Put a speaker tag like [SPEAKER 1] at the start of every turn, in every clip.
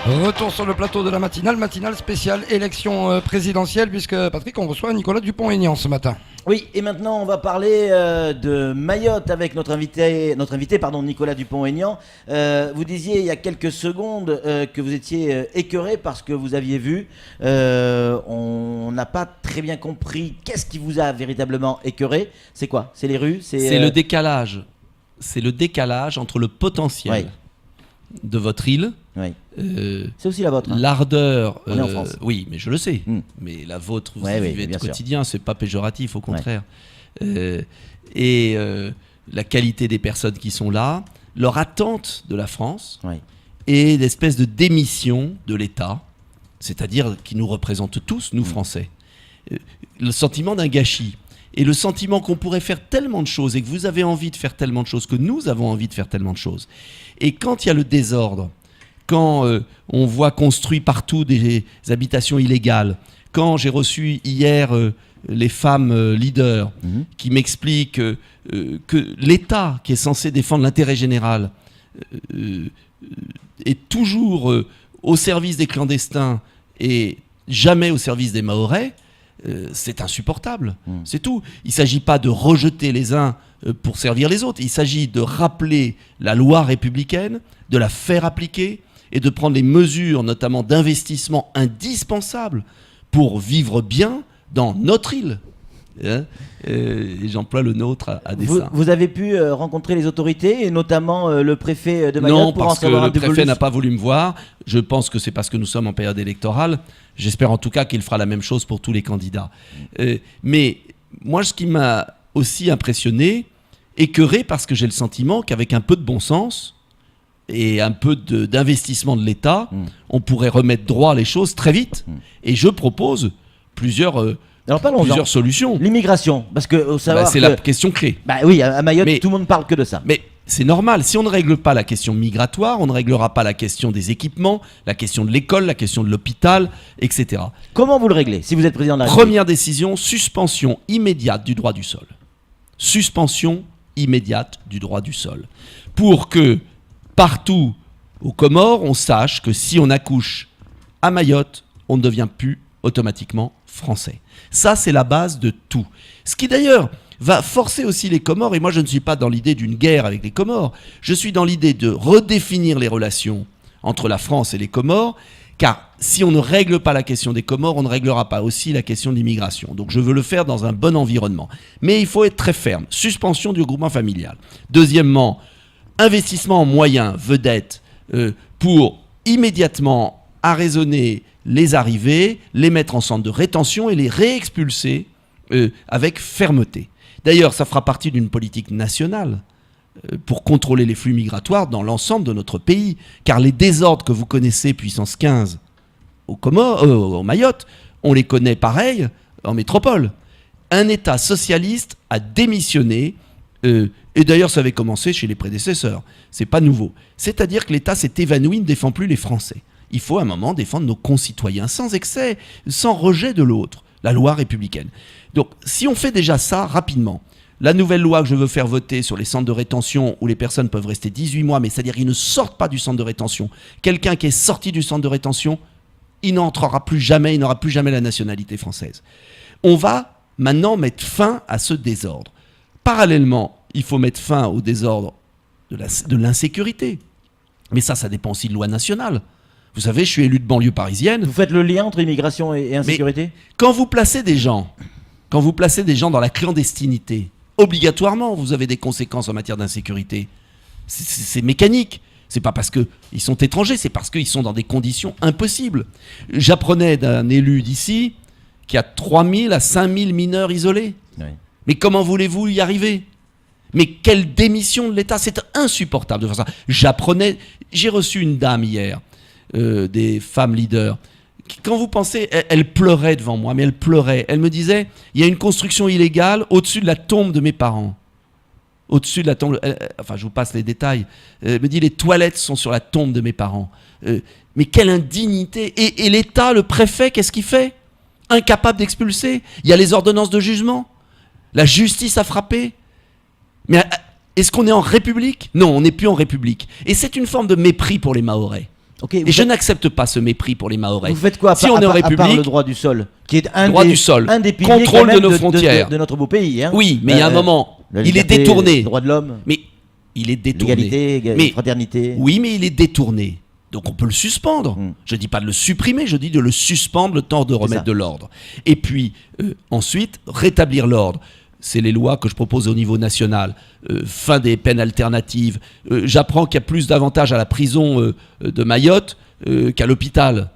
[SPEAKER 1] Retour sur le plateau de la matinale spéciale élection présidentielle, puisque Patrick, on reçoit Nicolas Dupont-Aignan ce matin.
[SPEAKER 2] Oui, et maintenant on va parler de Mayotte avec notre invité Nicolas Dupont-Aignan. Vous disiez il y a quelques secondes que vous étiez écœuré parce que vous aviez vu. On n'a pas très bien compris qu'est-ce qui vous a véritablement écœuré. C'est quoi? C'est les rues?
[SPEAKER 3] C'est le décalage. C'est le décalage entre le potentiel de votre île.
[SPEAKER 2] Oui. C'est aussi la vôtre.
[SPEAKER 3] L'ardeur.
[SPEAKER 2] On est en France.
[SPEAKER 3] Oui, mais je le sais. Mais la vôtre, vous vivez au quotidien, c'est pas péjoratif, au contraire. La qualité des personnes qui sont là, leur attente de la France, et l'espèce de démission de l'État, c'est-à-dire qui nous représente tous, nous Français. Le sentiment d'un gâchis. Et le sentiment qu'on pourrait faire tellement de choses et que vous avez envie de faire tellement de choses, que nous avons envie de faire tellement de choses. Et quand il y a le désordre, quand on voit construit partout des habitations illégales, quand j'ai reçu hier les femmes leaders qui m'expliquent que l'État, qui est censé défendre l'intérêt général, est toujours au service des clandestins et jamais au service des Mahorais, c'est insupportable, c'est tout. Il ne s'agit pas de rejeter les uns pour servir les autres, il s'agit de rappeler la loi républicaine, de la faire appliquer et de prendre les mesures, notamment d'investissement indispensables pour vivre bien dans notre île. Et j'emploie le nôtre à dessein.
[SPEAKER 2] Vous avez pu rencontrer les autorités, et notamment le préfet de Mayotte?
[SPEAKER 3] Non, parce que le préfet n'a pas voulu me voir. Je pense que c'est parce que nous sommes en période électorale. J'espère en tout cas qu'il fera la même chose pour tous les candidats. Mais moi, ce qui m'a aussi impressionné, écœuré, parce que j'ai le sentiment qu'avec un peu de bon sens et un peu d'investissement de l'État, on pourrait remettre droit les choses très vite. Et je propose plusieurs solutions.
[SPEAKER 2] L'immigration, parce que
[SPEAKER 3] c'est la question clé.
[SPEAKER 2] Oui, à Mayotte, tout le monde parle que de ça.
[SPEAKER 3] Mais c'est normal. Si on ne règle pas la question migratoire, on ne réglera pas la question des équipements, la question de l'école, la question de l'hôpital, etc.
[SPEAKER 2] Comment vous le réglez si vous êtes président de la République?
[SPEAKER 3] Première décision, suspension immédiate du droit du sol. Suspension immédiate du droit du sol. Pour que partout aux Comores, on sache que si on accouche à Mayotte, on ne devient plus automatiquement français. Ça, c'est la base de tout. Ce qui d'ailleurs va forcer aussi les Comores, et moi je ne suis pas dans l'idée d'une guerre avec les Comores, je suis dans l'idée de redéfinir les relations entre la France et les Comores, car si on ne règle pas la question des Comores, on ne réglera pas aussi la question de l'immigration. Donc je veux le faire dans un bon environnement. Mais il faut être très ferme. Suspension du regroupement familial. Deuxièmement, investissement en moyens, vedettes, pour immédiatement arraisonner les arrivées, les mettre en centre de rétention et les réexpulser avec fermeté. D'ailleurs, ça fera partie d'une politique nationale pour contrôler les flux migratoires dans l'ensemble de notre pays. Car les désordres que vous connaissez, puissance 15, au Mayotte, on les connaît pareil en métropole. Un État socialiste a démissionné, et d'ailleurs ça avait commencé chez les prédécesseurs, c'est pas nouveau. C'est-à-dire que l'État s'est évanoui, ne défend plus les Français. Il faut à un moment défendre nos concitoyens, sans excès, sans rejet de l'autre, la loi républicaine. Donc si on fait déjà ça rapidement, la nouvelle loi que je veux faire voter sur les centres de rétention où les personnes peuvent rester 18 mois, mais c'est-à-dire qu'ils ne sortent pas du centre de rétention. Quelqu'un qui est sorti du centre de rétention, il n'entrera plus jamais, il n'aura plus jamais la nationalité française. On va maintenant mettre fin à ce désordre. Parallèlement, il faut mettre fin au désordre de l'insécurité. Mais ça dépend aussi de loi nationale. Vous savez, je suis élu de banlieue parisienne.
[SPEAKER 2] Vous faites le lien entre immigration et insécurité?
[SPEAKER 3] Mais quand vous placez des gens dans la clandestinité, obligatoirement, vous avez des conséquences en matière d'insécurité. C'est mécanique. C'est pas parce qu'ils sont étrangers, c'est parce qu'ils sont dans des conditions impossibles. J'apprenais d'un élu d'ici qu'il y a 3000 à 5000 mineurs isolés. Oui. Mais comment voulez-vous y arriver? Mais quelle démission de l'État? C'est insupportable de faire ça. J'ai reçu une dame hier, des femmes leaders. Quand vous pensez, elle pleurait devant moi, mais elle pleurait. Elle me disait, il y a une construction illégale au-dessus de la tombe de mes parents. Au-dessus de la tombe, je vous passe les détails. Elle me dit, les toilettes sont sur la tombe de mes parents. Mais quelle indignité! Et l'État, le préfet, qu'est-ce qu'il fait? Incapable d'expulser. Il y a les ordonnances de jugement. La justice a frappé. Mais est-ce qu'on est en République? Non, on n'est plus en République. Et c'est une forme de mépris pour les Mahorais.
[SPEAKER 2] Ok,
[SPEAKER 3] Et je n'accepte pas ce mépris pour les Mahorais.
[SPEAKER 2] vous faites quoi
[SPEAKER 3] Si on est en
[SPEAKER 2] à part
[SPEAKER 3] République,
[SPEAKER 2] le droit du sol, qui est un
[SPEAKER 3] droit
[SPEAKER 2] des,
[SPEAKER 3] du sol,
[SPEAKER 2] un des piliers
[SPEAKER 3] contrôle
[SPEAKER 2] quand même
[SPEAKER 3] de nos frontières.
[SPEAKER 2] de notre beau pays. Hein.
[SPEAKER 3] Oui, mais il y a un moment,
[SPEAKER 2] la
[SPEAKER 3] il est
[SPEAKER 2] liberté,
[SPEAKER 3] détourné.
[SPEAKER 2] le droit de l'homme,
[SPEAKER 3] Mais il est détourné.
[SPEAKER 2] l'égalité,
[SPEAKER 3] Mais-
[SPEAKER 2] fraternité.
[SPEAKER 3] Oui, mais il est détourné. Donc on peut le suspendre.
[SPEAKER 2] Mm.
[SPEAKER 3] Je ne dis pas de le supprimer, je dis de le suspendre le temps de remettre
[SPEAKER 2] ça.
[SPEAKER 3] de l'ordre. Et puis ensuite, rétablir l'ordre. C'est les lois que je propose au niveau national. Fin des peines alternatives. J'apprends qu'il y a plus d'avantages à la prison de Mayotte qu'à l'hôpital,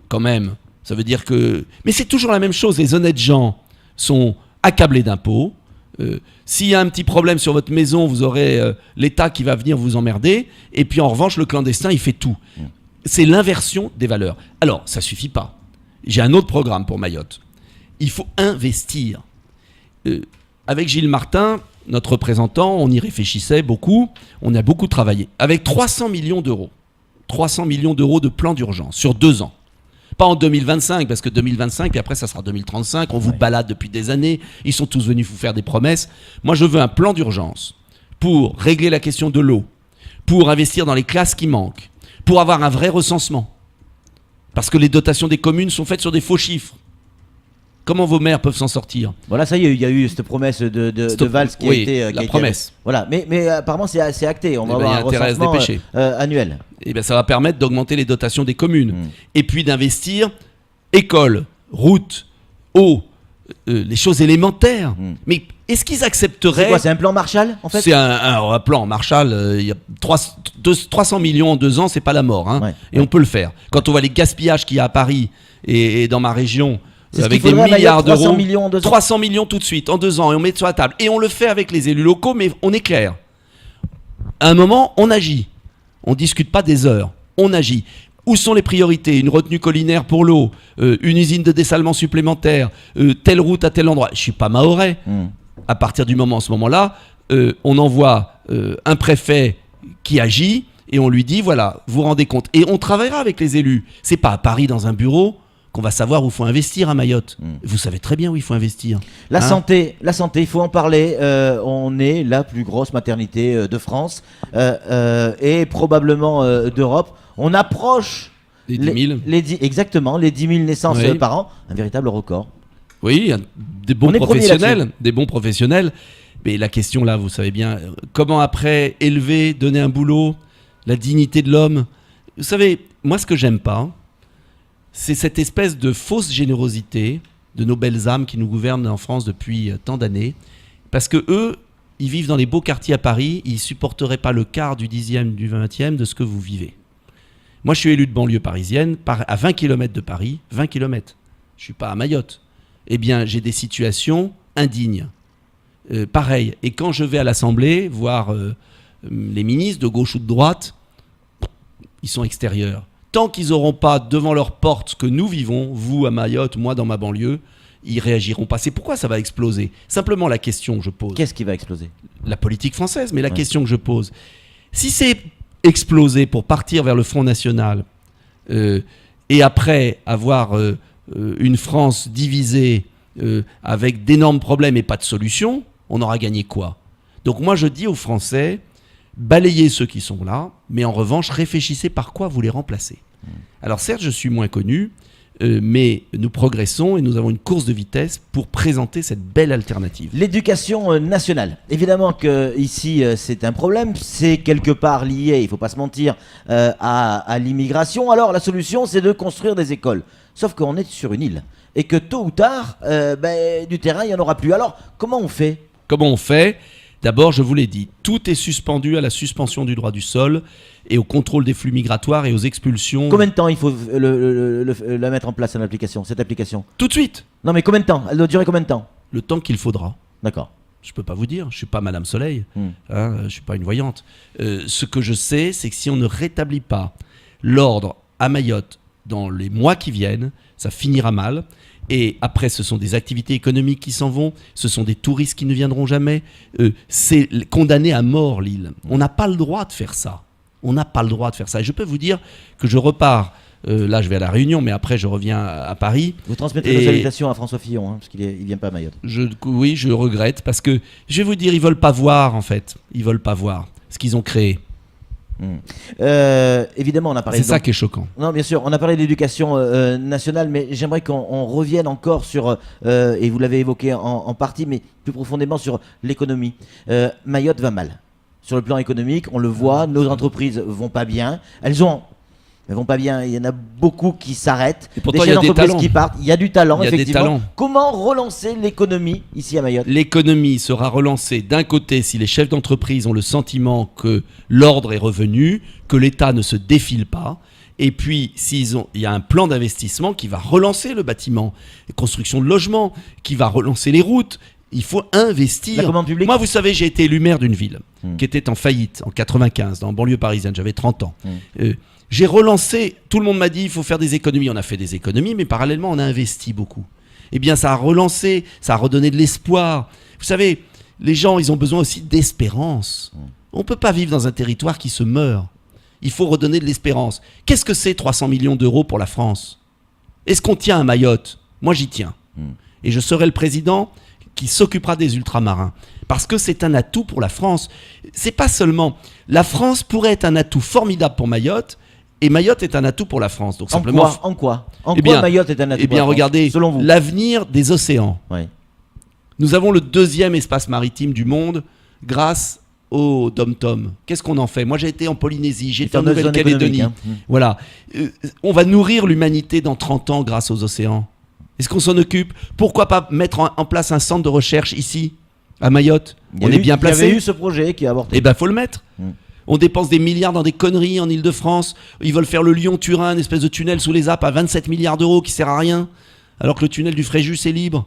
[SPEAKER 3] quand même. Ça veut dire que... Mais c'est toujours la même chose. Les honnêtes gens sont accablés d'impôts. S'il y a un petit problème sur votre maison, vous aurez l'État qui va venir vous emmerder. Et puis en revanche, le clandestin, il fait tout. C'est l'inversion des valeurs. Alors, ça suffit pas. J'ai un autre programme pour Mayotte. Il faut investir. Avec Gilles Martin, notre représentant, on y réfléchissait beaucoup. On a beaucoup travaillé. Avec 300 millions d'euros. 300 millions d'euros de plan d'urgence sur 2 ans. Pas en 2025, parce que 2025, et après ça sera 2035, on vous balade depuis des années, ils sont tous venus vous faire des promesses. Moi je veux un plan d'urgence pour régler la question de l'eau, pour investir dans les classes qui manquent, pour avoir un vrai recensement. Parce que les dotations des communes sont faites sur des faux chiffres. Comment vos maires peuvent s'en sortir?
[SPEAKER 2] Voilà, ça y est, il y a eu cette promesse de Valls qui
[SPEAKER 3] oui,
[SPEAKER 2] a été...
[SPEAKER 3] la promesse.
[SPEAKER 2] Voilà, mais apparemment c'est acté, on va
[SPEAKER 3] Eh ben,
[SPEAKER 2] avoir
[SPEAKER 3] il y a
[SPEAKER 2] un
[SPEAKER 3] intérêt à se
[SPEAKER 2] recensement
[SPEAKER 3] dépêcher.
[SPEAKER 2] annuel.
[SPEAKER 3] Eh bien, ça va permettre d'augmenter les dotations des communes. Et puis d'investir écoles, routes, eau, les choses élémentaires. Mais est-ce qu'ils accepteraient...
[SPEAKER 2] C'est quoi, c'est un plan Marshall en fait?
[SPEAKER 3] C'est un plan Marshall. Il y a 300 millions en 2 ans, c'est pas la mort. Hein.
[SPEAKER 2] Ouais.
[SPEAKER 3] Et on peut le faire. Quand on voit les gaspillages qu'il y a à Paris et dans ma région...
[SPEAKER 2] C'est ce
[SPEAKER 3] avec
[SPEAKER 2] qu'il
[SPEAKER 3] des
[SPEAKER 2] faudrait à
[SPEAKER 3] milliards
[SPEAKER 2] Mayotte, 300
[SPEAKER 3] d'euros,
[SPEAKER 2] millions en 2 ans.
[SPEAKER 3] 300 millions tout de suite, en 2 ans, et on met sur la table. Et on le fait avec les élus locaux, mais on est clair. À un moment, on agit. On discute pas des heures, on agit. Où sont les priorités? Une retenue collinaire pour l'eau, une usine de dessalement supplémentaire, telle route à tel endroit. Je suis pas mahorais. À partir du moment, à ce moment-là, on envoie un préfet qui agit et on lui dit, voilà, vous vous rendez compte. Et on travaillera avec les élus. C'est pas à Paris dans un bureau qu'on va savoir où il faut investir à Mayotte. Vous savez très bien où il faut investir.
[SPEAKER 2] La
[SPEAKER 3] Hein?
[SPEAKER 2] santé, il faut en parler. On est la plus grosse maternité de France et probablement d'Europe. On approche
[SPEAKER 3] Les 10 000.
[SPEAKER 2] exactement, les 10 000 naissances
[SPEAKER 3] Oui.
[SPEAKER 2] par an. Un véritable record.
[SPEAKER 3] Oui, des bons
[SPEAKER 2] On est premier
[SPEAKER 3] professionnels,
[SPEAKER 2] là-dessus.
[SPEAKER 3] des bons professionnels. Mais la question là, vous savez bien, comment après élever, donner un boulot, la dignité de l'homme. Vous savez, moi ce que j'aime pas, c'est cette espèce de fausse générosité de nos belles âmes qui nous gouvernent en France depuis tant d'années. Parce que eux, ils vivent dans les beaux quartiers à Paris, ils supporteraient pas le quart du 10e, du 20e de ce que vous vivez. Moi je suis élu de banlieue parisienne, à 20 km de Paris, 20 km. Je suis pas à Mayotte. Eh bien, j'ai des situations indignes. Pareil. Et quand je vais à l'Assemblée voir les ministres de gauche ou de droite, ils sont extérieurs. Tant qu'ils n'auront pas devant leur porte ce que nous vivons, vous à Mayotte, moi dans ma banlieue, ils réagiront pas. C'est pourquoi ça va exploser. Simplement la question que je pose.
[SPEAKER 2] Qu'est-ce qui va exploser?
[SPEAKER 3] La politique française, mais la question que je pose. Si c'est exploser pour partir vers le Front National et après avoir une France divisée avec d'énormes problèmes et pas de solution, on aura gagné quoi? Donc moi je dis aux Français, balayez ceux qui sont là, mais en revanche réfléchissez par quoi vous les remplacez. Alors certes je suis moins connu, mais nous progressons et nous avons une course de vitesse pour présenter cette belle alternative.
[SPEAKER 2] L'éducation nationale. Évidemment que ici c'est un problème, c'est quelque part lié, il ne faut pas se mentir, à l'immigration. Alors la solution c'est de construire des écoles. Sauf qu'on est sur une île et que tôt ou tard, du terrain il n'y en aura plus. Alors comment on fait?
[SPEAKER 3] Comment on fait? D'abord, je vous l'ai dit, tout est suspendu à la suspension du droit du sol et au contrôle des flux migratoires et aux expulsions.
[SPEAKER 2] Combien de temps il faut la mettre en place, cette application?
[SPEAKER 3] Tout de suite,
[SPEAKER 2] Non mais combien de temps? Elle doit durer combien de temps?
[SPEAKER 3] le temps qu'il faudra.
[SPEAKER 2] D'accord.
[SPEAKER 3] Je peux pas vous dire, je suis pas Madame Soleil, je suis pas une voyante. Ce que je sais, c'est que si on ne rétablit pas l'ordre à Mayotte dans les mois qui viennent, ça finira mal. Et après, ce sont des activités économiques qui s'en vont, ce sont des touristes qui ne viendront jamais. C'est condamné à mort, l'île. On n'a pas le droit de faire ça. On n'a pas le droit de faire ça. Et je peux vous dire que je repars, là je vais à La Réunion, mais après je reviens à Paris.
[SPEAKER 2] Vous transmettrez nos salutations à François Fillon, parce qu'il ne vient pas à Mayotte.
[SPEAKER 3] Oui, je regrette, parce que je vais vous dire, ils veulent pas voir en fait. Ils veulent pas voir ce qu'ils ont créé.
[SPEAKER 2] Évidemment, on a parlé.
[SPEAKER 3] C'est ça qui est choquant.
[SPEAKER 2] Non, bien sûr, on a parlé de l'éducation nationale, mais j'aimerais qu'on revienne encore sur, et vous l'avez évoqué en partie, mais plus profondément sur l'économie. Mayotte va mal. Sur le plan économique, on le voit, nos entreprises vont pas bien. Elles vont pas bien, il y en a beaucoup qui s'arrêtent.
[SPEAKER 3] Et pourtant, il y a des talents.
[SPEAKER 2] Qui partent. Il y a du talent,
[SPEAKER 3] Il y a des
[SPEAKER 2] effectivement.
[SPEAKER 3] talents.
[SPEAKER 2] Comment relancer l'économie ici à Mayotte?
[SPEAKER 3] L'économie sera relancée d'un côté si les chefs d'entreprise ont le sentiment que l'ordre est revenu, que l'État ne se défile pas. Et puis, il y a un plan d'investissement qui va relancer le bâtiment, la construction de logements, qui va relancer les routes. Il faut investir.
[SPEAKER 2] La commande publique.
[SPEAKER 3] Moi, vous savez, j'ai été élu maire d'une ville qui était en faillite en 95, dans la banlieue parisienne. J'avais 30 ans. J'ai relancé, tout le monde m'a dit il faut faire des économies. On a fait des économies, mais parallèlement, on a investi beaucoup. Eh bien, ça a relancé, ça a redonné de l'espoir. Vous savez, les gens, ils ont besoin aussi d'espérance. On ne peut pas vivre dans un territoire qui se meurt. Il faut redonner de l'espérance. Qu'est-ce que c'est 300 millions d'euros pour la France? Est-ce qu'on tient à Mayotte? Moi, j'y tiens. Et je serai le président qui s'occupera des ultramarins. Parce que c'est un atout pour la France. C'est pas seulement... La France pourrait être un atout formidable pour Mayotte, et Mayotte est un atout pour la France. Donc simplement...
[SPEAKER 2] En quoi Mayotte est un atout pour la France,
[SPEAKER 3] regardez,
[SPEAKER 2] selon vous?
[SPEAKER 3] L'avenir des océans.
[SPEAKER 2] Ouais.
[SPEAKER 3] Nous avons le 2e espace maritime du monde grâce au Dom-Tom. Qu'est-ce qu'on en fait? Moi, j'ai été en Polynésie, j'ai été en Nouvelle-Calédonie. Voilà. On va nourrir l'humanité dans 30 ans grâce aux océans. Est-ce qu'on s'en occupe? Pourquoi pas mettre en place un centre de recherche ici, à Mayotte? On est bien placé.
[SPEAKER 2] Il y avait eu ce projet qui a avorté.
[SPEAKER 3] Eh bien, il faut le mettre. On dépense des milliards dans des conneries en Ile-de-France. Ils veulent faire le Lyon-Turin, une espèce de tunnel sous les Alpes à 27 milliards d'euros qui sert à rien, alors que le tunnel du Fréjus est libre.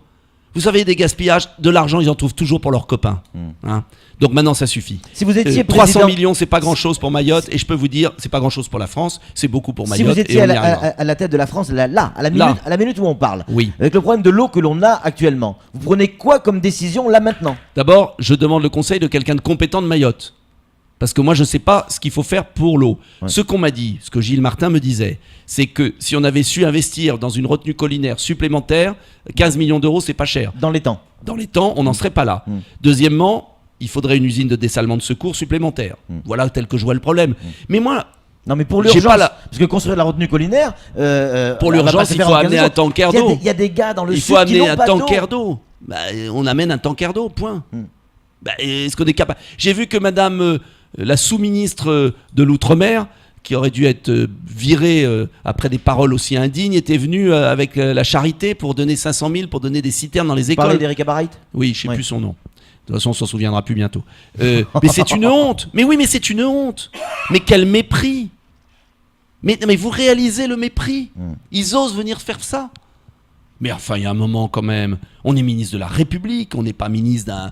[SPEAKER 3] Vous savez, des gaspillages, de l'argent, ils en trouvent toujours pour leurs copains. Hein. Donc maintenant, ça suffit.
[SPEAKER 2] Si vous étiez
[SPEAKER 3] 300 millions, c'est pas grand-chose pour Mayotte, et je peux vous dire, c'est pas grand-chose pour la France, c'est beaucoup pour Mayotte.
[SPEAKER 2] Si vous étiez à la tête de la France, à la minute où on parle,
[SPEAKER 3] oui.
[SPEAKER 2] Avec le problème de l'eau que l'on a actuellement, vous prenez quoi comme décision là maintenant?
[SPEAKER 3] D'abord, je demande le conseil de quelqu'un de compétent de Mayotte. Parce que moi, je ne sais pas ce qu'il faut faire pour l'eau. Ouais. Ce qu'on m'a dit, ce que Gilles Martin me disait, c'est que si on avait su investir dans une retenue collinaire supplémentaire, 15 millions d'euros, c'est pas cher.
[SPEAKER 2] Dans les temps.
[SPEAKER 3] Dans les temps, on n'en serait pas là. Deuxièmement, il faudrait une usine de dessalement de secours supplémentaire. Voilà tel que je vois le problème. Mais moi...
[SPEAKER 2] Non mais pour l'urgence, parce que construire la retenue collinaire...
[SPEAKER 3] pour l'urgence, il faut amener un tanker d'eau.
[SPEAKER 2] Il y a des gars dans le sud
[SPEAKER 3] qui n'ont pas d'eau. Il faut amener un tanker
[SPEAKER 2] d'eau.
[SPEAKER 3] On amène un tanker d'eau, point. Est-ce qu'on est capable... J'ai vu que madame... la sous-ministre de l'Outre-mer, qui aurait dû être virée après des paroles aussi indignes, était venue avec la charité pour donner 500 000, pour donner des citernes dans les écoles.
[SPEAKER 2] Vous parlez d'Erika Barait ?
[SPEAKER 3] Oui, je ne sais plus son nom. De toute façon, on s'en souviendra plus bientôt. Mais c'est une honte. Mais oui, mais c'est une honte. Mais quel mépris. Mais vous réalisez le mépris. Ils osent venir faire ça. Mais enfin, il y a un moment quand même. On est ministre de la République, on n'est pas ministre d'un...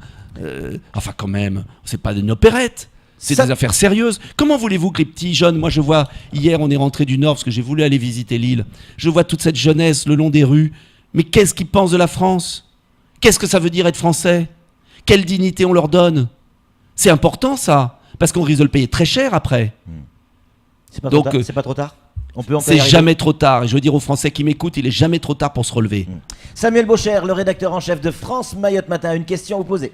[SPEAKER 3] enfin quand même, c'est pas d'une opérette. C'est des affaires sérieuses. Comment voulez-vous que les petits jeunes... Moi, je vois... Hier, on est rentré du Nord parce que j'ai voulu aller visiter l'île. Je vois toute cette jeunesse le long des rues. Mais qu'est-ce qu'ils pensent de la France? Qu'est-ce que ça veut dire être français? Quelle dignité on leur donne? C'est important, ça. Parce qu'on risque de le payer très cher après.
[SPEAKER 2] C'est pas, pas trop tard.
[SPEAKER 3] C'est jamais trop tard. Et je veux dire aux Français qui m'écoutent, il est jamais trop tard pour se relever.
[SPEAKER 2] Samuel Baucher, le rédacteur en chef de France Mayotte Matin, une question à vous poser.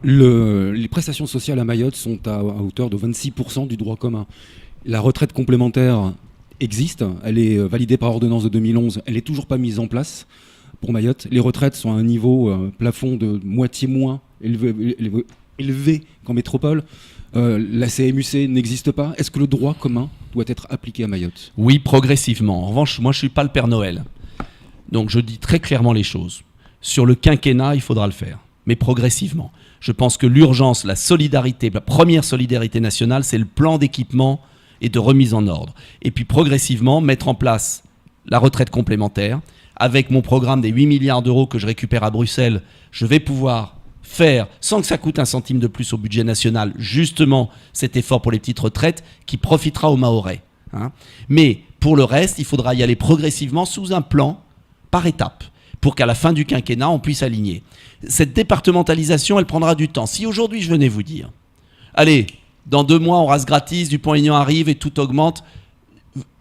[SPEAKER 4] Les prestations sociales à Mayotte sont à hauteur de 26% du droit commun. La retraite complémentaire existe, elle est validée par ordonnance de 2011, elle n'est toujours pas mise en place pour Mayotte. Les retraites sont à un niveau plafond de moitié moins élevé qu'en métropole. La CMU-C n'existe pas. Est-ce que le droit commun doit être appliqué à Mayotte?
[SPEAKER 3] Oui, progressivement. En revanche, moi je ne suis pas le Père Noël. Donc je dis très clairement les choses. Sur le quinquennat, il faudra le faire, mais progressivement. Je pense que l'urgence, la solidarité, la première solidarité nationale, c'est le plan d'équipement et de remise en ordre. Et puis progressivement, mettre en place la retraite complémentaire. Avec mon programme des 8 milliards d'euros que je récupère à Bruxelles, je vais pouvoir faire, sans que ça coûte un centime de plus au budget national, justement cet effort pour les petites retraites qui profitera aux Mahorais. Mais pour le reste, il faudra y aller progressivement sous un plan par étapes, pour qu'à la fin du quinquennat, on puisse aligner. Cette départementalisation, elle prendra du temps. Si aujourd'hui, je venais vous dire, allez, dans 2 mois, on rase gratis, Dupont-Aignan arrive et tout augmente,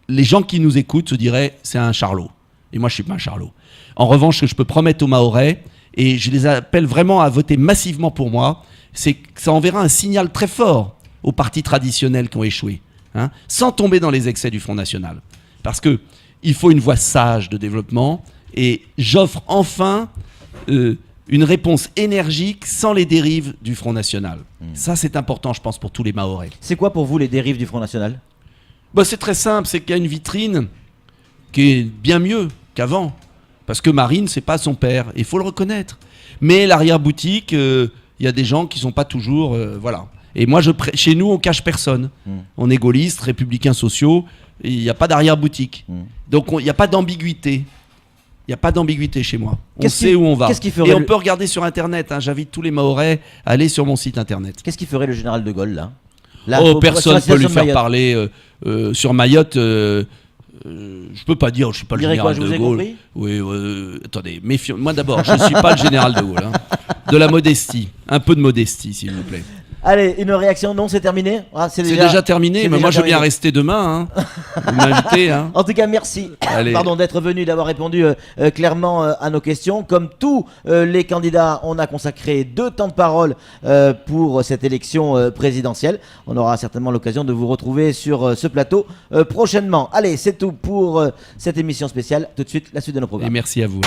[SPEAKER 3] les gens qui nous écoutent se diraient, c'est un charlot. Et moi, je ne suis pas un charlot. En revanche, ce que je peux promettre aux Mahorais, et je les appelle vraiment à voter massivement pour moi, c'est que ça enverra un signal très fort aux partis traditionnels qui ont échoué, hein, sans tomber dans les excès du Front National. Parce qu'il faut une voie sage de développement, et j'offre enfin une réponse énergique sans les dérives du Front National. Ça, c'est important, je pense, pour tous les Mahorais.
[SPEAKER 2] C'est quoi pour vous les dérives du Front National?
[SPEAKER 3] C'est très simple, c'est qu'il y a une vitrine qui est bien mieux qu'avant. Parce que Marine, c'est pas son père, il faut le reconnaître. Mais l'arrière-boutique, il y a des gens qui sont pas toujours... voilà. Et moi, chez nous, on cache personne. On est gaullistes, républicains sociaux, il n'y a pas d'arrière-boutique. Donc, il n'y a pas d'ambiguïté. Il n'y a pas d'ambiguïté chez moi. On sait où on va. Et on peut regarder sur Internet. Hein. J'invite tous les Mahorais à aller sur mon site Internet.
[SPEAKER 2] Qu'est-ce qui ferait le général de Gaulle, là?
[SPEAKER 3] Personne ne peut lui faire parler sur Mayotte. Je peux pas dire, je suis pas le général de Gaulle. Oui, attendez, méfions. Moi d'abord, je suis pas le général de Gaulle. Hein. De la modestie, un peu de modestie, s'il vous plaît.
[SPEAKER 2] Allez, une réaction? Non, c'est terminé.
[SPEAKER 3] C'est déjà terminé, mais moi je veux bien rester demain. Hein. Vous m'invitez. Hein.
[SPEAKER 2] En tout cas, merci d'être venu, d'avoir répondu clairement à nos questions. Comme tous les candidats, on a consacré 2 temps de parole pour cette élection présidentielle. On aura certainement l'occasion de vous retrouver sur ce plateau prochainement. Allez, c'est tout pour cette émission spéciale. Tout de suite, la suite de nos programmes.
[SPEAKER 3] Et merci à vous.